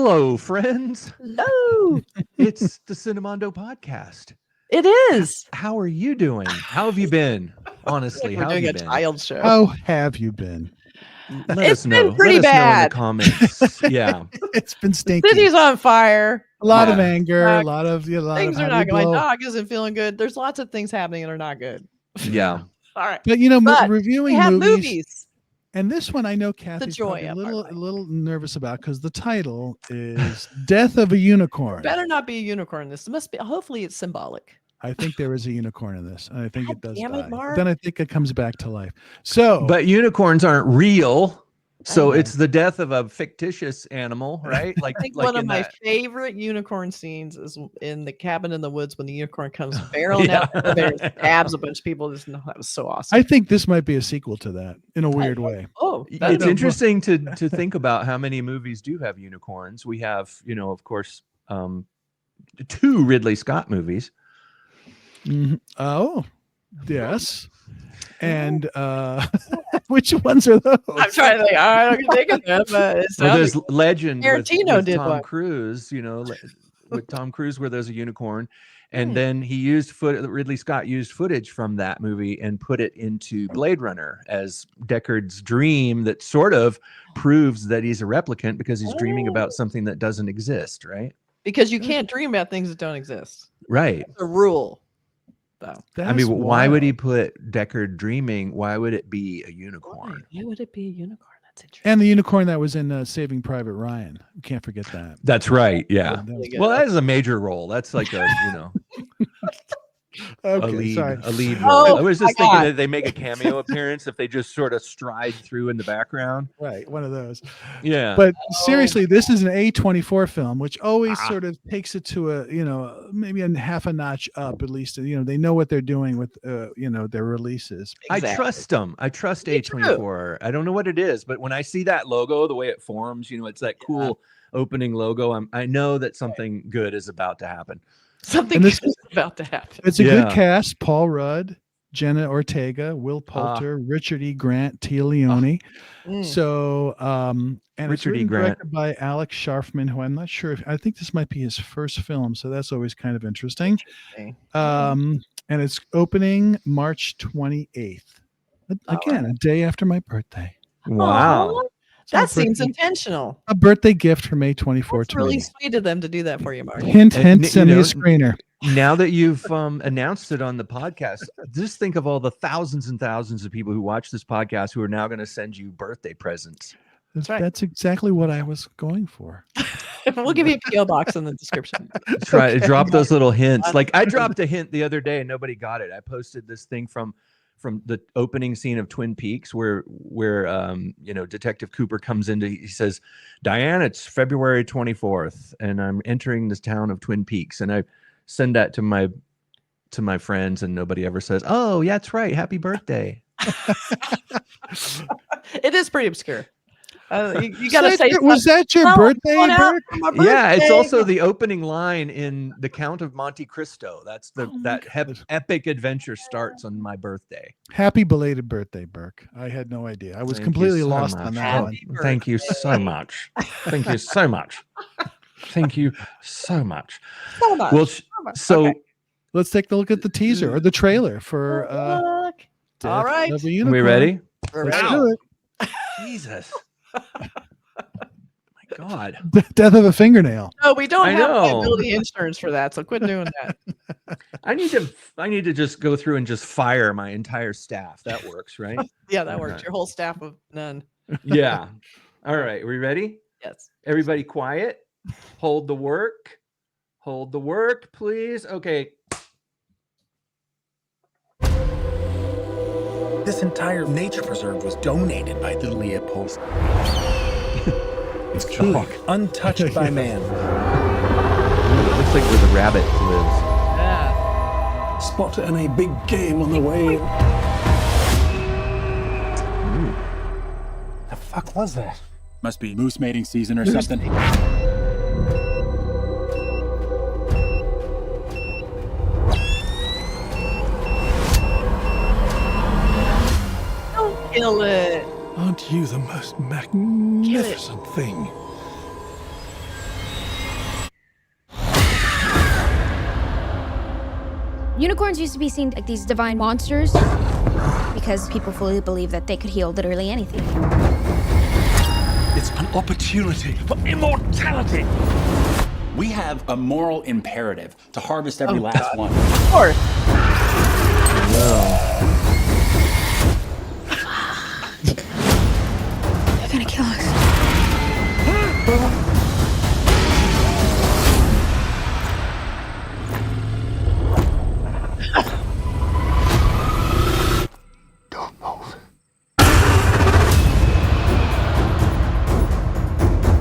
Hello, friends. Hello. It's the Cinemondo podcast. It is. How are you doing? How have you been? Honestly, We're how have doing you a been? child show. How have you been? Let us know. pretty Let us know in the bad. comments. Yeah. It's been stinky. City's on fire. A lot of Yeah. anger. A lot of Things are how do not you going. blow? Dog isn't feeling good. There's lots of things happening that are not good. Yeah. All right. But But reviewing we have movies, movies. and this one I know Kathy's joy probably of our life. a little nervous about because the title is "Death of a Unicorn." Better not be a unicorn. This must be. Hopefully, it's symbolic. I think there is a unicorn in this, and I think God it does damn it, die. Mark. Then I think it comes back to life. So, But unicorns aren't real. So Okay. it's the death of a fictitious animal, right? Like, I think like one of in my that. favorite unicorn scenes is in the cabin in the woods when the unicorn comes barreling Yeah. out the elevator and stabs a bunch of people. That was so awesome. I think this might be a sequel to that in a weird way. Oh, It's interesting to think about how many movies do have unicorns. We have, of course, 2 Ridley Scott movies. Mhm. Oh, yes. And which ones are those? I'm trying to think. I don't think of them, but it Well, sounds there's Legend with Tarantino did Tom one. Cruise, with Tom Cruise where there's a unicorn. And Hmm. then he Ridley Scott used footage from that movie and put it into Blade Runner as Deckard's dream that sort of proves that he's a replicant because he's dreaming about something that doesn't exist, right? because you can't dream about things that don't exist. Right. It's a rule, though. I mean, why would he wild. put Deckard dreaming? Why would it be a unicorn? Why would it be a unicorn? That's interesting. And the unicorn that was in Saving Private Ryan. You can't forget that. That's right. Yeah. That was- Really good. Well, that is a major role. That's like a, Okay, sorry. a lead Oh, role. I was just my thinking God. that they make a cameo appearance if they just sort of stride through in the background. Right, one of those. Yeah. But seriously, this is an A24 film, which always Ah. sort of takes it to a, maybe a half a notch up at least. They know what they're doing with, their releases. I Exactly. trust them. I trust Me too. A24. I don't know what it is, but when I see that logo, the way it forms, it's that cool opening logo. I know that something good is about to happen. Something And this- good is about to happen. It's a Yeah. good cast: Paul Rudd, Jenna Ortega, Will Poulter, Richard E. Grant, Téa Leoni. Mm. So, and it's Richard E. written Grant. directed by Alex Scharfman, who I'm not sure I think this might be his first film, so that's always kind of interesting. Okay. And it's opening March 28th. Again, a day after my birthday. Wow. Aw, So that seems birthday- intentional. a birthday gift for May 24 It's to really me. sweet of them to do that for you, Mark. Hint, And, hint, you send me know, a screener. Now that you've announced it on the podcast, just think of all the thousands and thousands of people who watch this podcast who are now going to send you birthday presents. right. That's exactly what I was going for. We'll give you a PO box in the description. Try to Okay. drop those little hints. Like I dropped a hint the other day and nobody got it. I posted this thing from the opening scene of Twin Peaks where Detective Cooper comes into, he says, "Diane, it's February 24th and I'm entering this town of Twin Peaks." And I send that to my friends and nobody ever says, "Oh, yeah, that's right. Happy birthday." It is pretty obscure. You got to say Was that your birthday, Burk? Yeah, it's also the opening line in The Count of Monte Cristo. That's epic adventure starts on my birthday. Happy belated birthday, Burk. I had no idea. I was Thank you completely so lost much. on that Happy one. Thank you so much. Thank you so much. Thank you so much. So much. Well, so Okay. Let's take a look at the teaser or the trailer for Look. Death All right. of a are we Unicorn. ready? We're Let's ready. do it. Jesus. My God. Death of a fingernail. No, we don't I have know. liability insurance for that, so quit doing that. I need to just go through and just fire my entire staff. That works, right? Yeah, that works. Okay. Your whole staff of none. Yeah. All right. Are we ready? Yes. Everybody quiet. Hold the work. Hold the work, please. Okay. This entire nature preserve was donated by the Leopold. It's truly untouched by man. It looks like where the rabbit lives. Yeah. Spotted any big game on the way. The fuck was that? Must be moose mating season or something. Don't kill it. Aren't you the most magnificent thing? Unicorns used to be seen like these divine monsters because people fully believe that they could heal literally anything. It's an opportunity for immortality. We have a moral imperative to harvest every last one. Of course. They're gonna kill us. Don't move.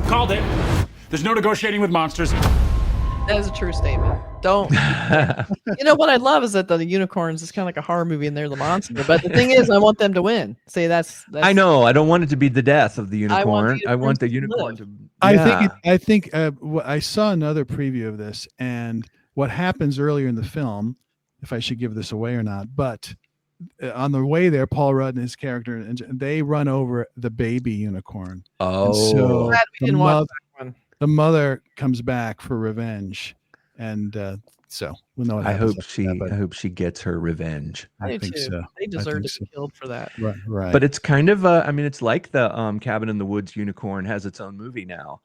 Called it. There's no negotiating with monsters. That is a true statement. Don't. You know what I love is that the unicorns is kind of like a horror movie and they're the monster. But the thing is, I want them to win. See, that's I know. I don't want it to be the death of the I want unicorn. I want the unicorn live. to. I think I saw another preview of this, and what happens earlier in the film, if I should give this away or not, but on the way there, Paul Rudd and his character, and they run over the baby unicorn. Oh, And so Glad we didn't watch that one. the mother comes back for revenge, and so we'll know what I happens hope after that, but I hope she gets her revenge. I do think too. so. They deserve think to so. be killed for that. Right. But it's kind of I mean, it's like the Cabin in the Woods unicorn has its own movie now.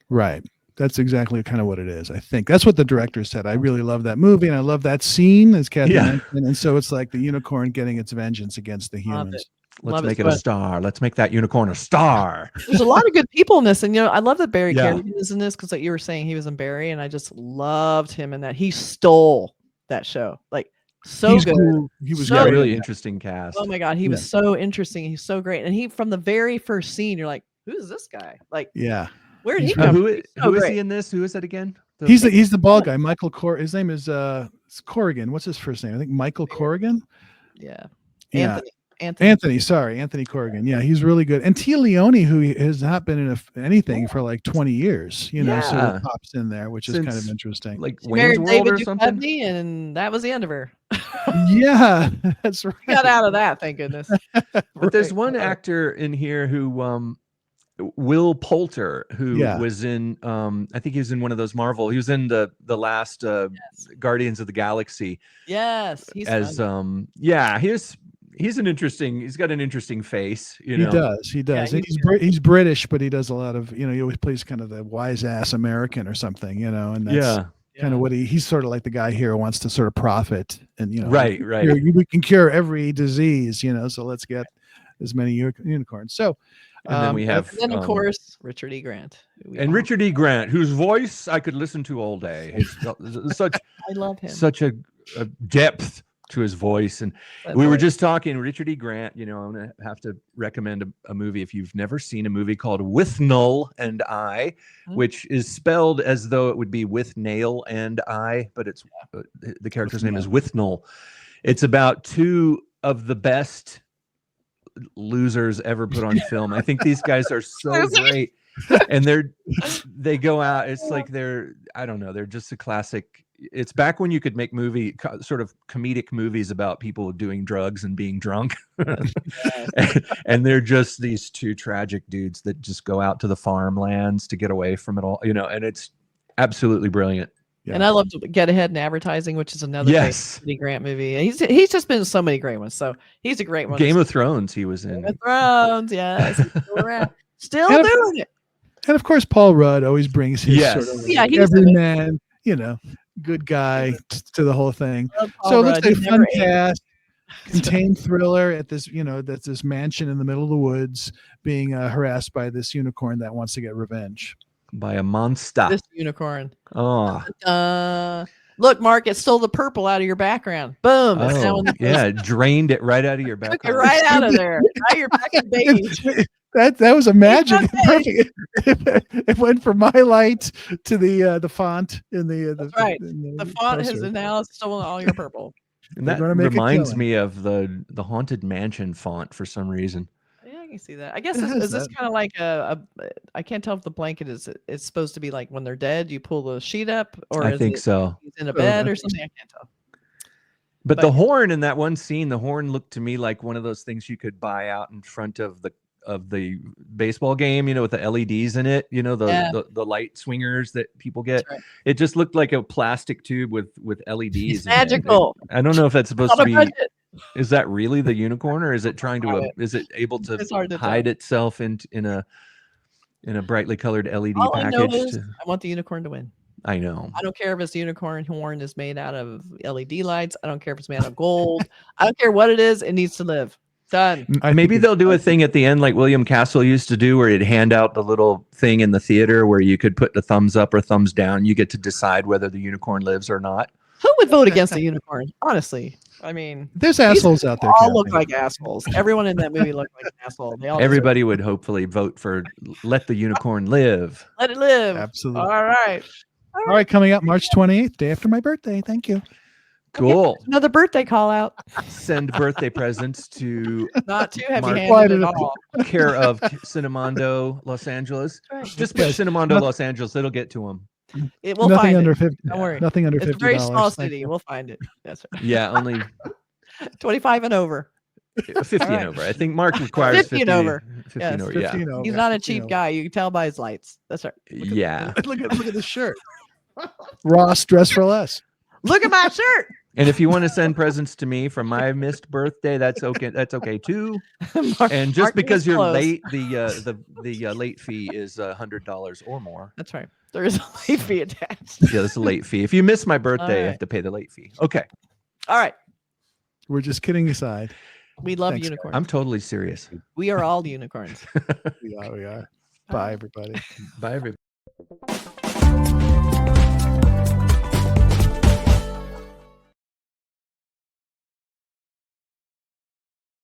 Right. That's exactly kind of what it is. I think that's what the director said. I really love that movie, and I love that scene, as Kathy mentioned. And so it's like the unicorn getting its vengeance against the Love humans. it. Let's Love it. make it a But star. Let's make that unicorn a star. there's a lot of good people in this, and I love that Barry Yeah. Kerrigan is in this because like you were saying, he was in Barry, and I just loved him in that. He stole that show, like so He's good. cool. He was So Yeah, great. really interesting cast. Oh my god, he was so interesting. He's so great, and he from the very first scene, you're like, who's this guy? Like, Yeah. where did he He's come? Who from? is, He's so who is great. he in this? Who is that again? He's the bald guy, Michael His name is Corrigan. What's his first name? I think Michael Corrigan. Yeah, Yeah. Anthony. Anthony Corrigan. Yeah, he's really good. And Téa Leoni, who has not been in anything for like 20 years, so Yeah. it pops in there, which is kind of Since, interesting. like She Wayne's married World David or something. Duchovny, and that was the end of her. Yeah, that's right. Got out of that, thank goodness. But there's Right. one actor in here who Will Poulter, who Yeah. was in I think he was in one of those Marvel. He was in the last Guardians of the Galaxy Yes, he's as fun. he's got an interesting face, He does. Yeah, And he's British, but he does a lot of, he always plays kind of the wise ass American or something, and that's kind of what he's sort of like the guy here who wants to sort of profit and, Right. we can cure every disease, so let's get as many unicorns. So, And then we have And then of course Richard E. Grant. Richard E. Grant, whose voice I could listen to all day. He's such I love him. such a depth to his voice. And That we were voice. just talking, Richard E. Grant, I'm going to have to recommend a movie if you've never seen a movie called With Null and I, Hmm. which is spelled as though it would be with nail and I, but it's the character's name is With Null. It's about two of the best losers ever put on film. I think these guys are so great. And they go out, it's like they're just a classic. It's back when you could make sort of comedic movies about people doing drugs and being drunk. and they're just these two tragic dudes that just go out to the farmlands to get away from it all, and it's absolutely brilliant. Yeah. And I love to Get Ahead in Advertising, which is another great Richard E. Grant movie. He's just been in so many great ones. So he's a great one. Game of Thrones he was in. Game of Thrones, yes. He's still around. Still And of- doing it. And of course, Paul Rudd always brings his Yes. sort of Yeah, he's everyman, good guy to the whole thing. Love Paul So it looks Rudd. like He a fun never aged. cast, contained thriller at this, that's this mansion in the middle of the woods being harassed by this unicorn that wants to get revenge. By a monster. This unicorn. Oh, Look, Mark, it stole the purple out of your background. Boom. It's now in the yeah, drained it right out of your Took it background. right out of there. Now you're back in beige. That was a magic. not beige. It went from my light to the font in the. That's right. in The font has poster. now stolen all your purple. And They're that gonna make a reminds killing. me of the Haunted Mansion font for some reason. Yeah, I can see that. I guess It is has this that. kind of like I can't tell if the blanket is it's supposed to be like when they're dead, you pull the sheet up, or I is think it so. he's in a Oh, bed I or think something? I can't tell. But But- the horn in that one scene, the horn looked to me like one of those things you could buy out in front of the baseball game, with the LEDs in it, the light swingers that people get. Right. It just looked like a plastic tube with LEDs. It's in it. magical. I don't know if that's supposed On to a be. budget. Is that really the unicorn, or is it trying to? Is it able It's hard to to hide tell. itself in a brightly colored LED All I know package? is I want the unicorn to win. I know. I don't care if its unicorn horn is made out of LED lights. I don't care if it's made out of gold. I don't care what it is. It needs to live. Done. Maybe they'll do a thing at the end like William Castle used to do, where he'd hand out the little thing in the theater where you could put the thumbs up or thumbs down. You get to decide whether the unicorn lives or not. Who would vote against the unicorn? Honestly, I mean, There's assholes out there. all look Kathy. like assholes. Everyone in that movie looked like an asshole. They all Everybody would hopefully vote for let the unicorn live. let it live. Absolutely. All right. All right, coming up March 28th, day after my birthday. Thank you. Cool. Another birthday call out. Send birthday presents to Not too Mark- heavy-handed at all. care of Cinemondo, Los Angeles. Just put Yes. Cinemondo, Los Angeles. It'll get to them. It will Nothing find under it. 50. Don't worry. Nothing under It's a $50. very small Thank city. you. We'll find it. That's right. Yeah, only 25 and over. 50 All right. and over. I think Mark requires 50 and over. 50 Yes. and over. 15 Yeah. over. He's not a 15 cheap over. guy. You can tell by his lights. That's right. Yeah. Look at the shirt. Ross, dress for less. Look at my shirt. And if you want to send presents to me from my missed birthday, that's okay. That's okay too. And just Mark because is you're close. late, the late fee is $100 or more. That's right. There is a late fee attached. Yeah, that's a late fee. If you miss my birthday, you right. have to pay the late fee. Okay. All right. We're just kidding aside. We love Thanks, unicorns. I'm totally serious. We are all unicorns. We are. Bye, everybody. Bye, everybody.